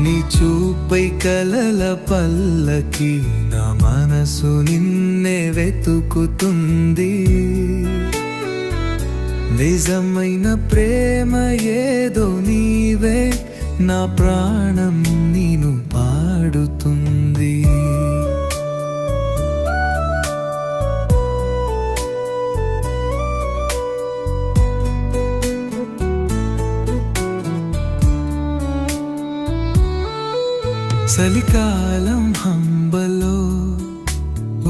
నీ చూపై కలల పల్లకి నా మనసు నిన్నే వెతుకుతుంది. నిజమైన ప్రేమ ఏదో నీవే, నా ప్రాణం నీను పాడుతుంది. చలికాలం హంబలో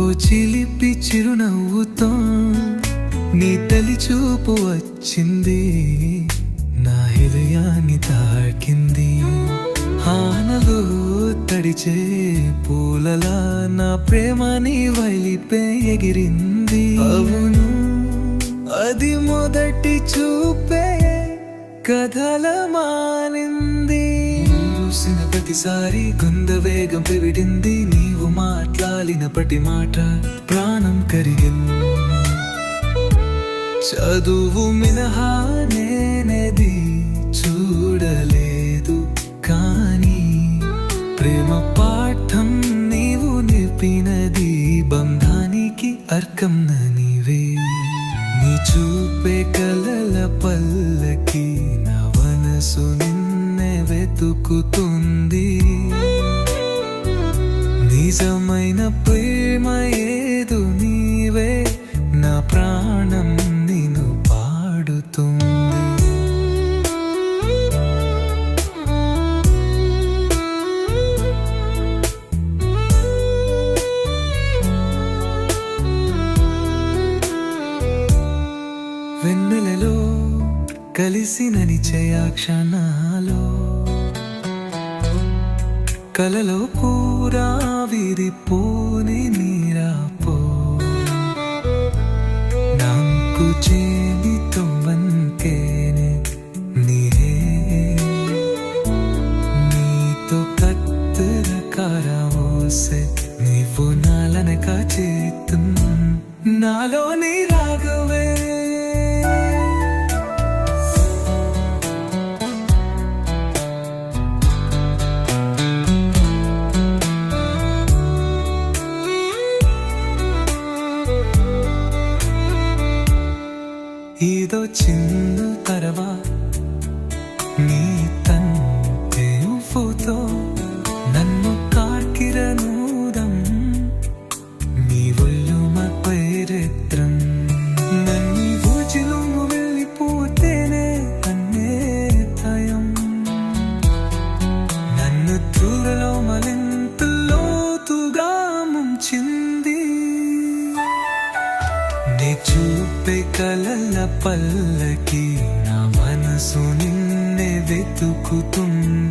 ఓ చిలిపి చిరునవ్వుతో నీ తలి చూపు వచ్చింది, నా హృదయాన్ని తాకింది. హానలో తడిచే పూలలా నా ప్రేమ నీ వైపే ఎగిరింది. అవును, అది మొదటి చూపే కథల మానింది. చూసిన ప్రతిసారి గుండె వేగం పెరిగింది, నీవు మాట్లాడిన ప్రతి మాట ప్రాణం కరిగింది. చదువు మినహా నేనేది చూడలేదు, కానీ ప్రేమ పాఠం నీవు నేర్పినది. బంధానికి అర్కం నీవే, నీ చూపే కలల పల్లకి నా మనసు నిన్నే వెతుకుతుంది. నిజమైన ప్రేమ ఏదో నీవే, నా ప్రాణం నిన్ను పాడుతుంది. వెన్నెలలో కలిసిన నిశ్చయ క్షణాలో కలలో కూడా విరిపోని నీరాపో నాకు జీవితం వంకేనే నీరే, నీతో కత్తెర కారవోసే నీవు నాలనక చేతుం నాలో నీ రాగవే. ఏదో చిన్న తరవా నీ తంతే ఉఫుతో నన్ను కార్కిరనూదం నీ ఒళ్ళు మపైరెత్రం నన్ను ఊచిలో వెళ్ళిపోతేనే అన్నే భయం. నన్ను దూరలో మరింత లోతుగా ముంచింది. నీ చూపే కలల పల్లకి నా మనసు నిన్నే వెతుకుతుంది.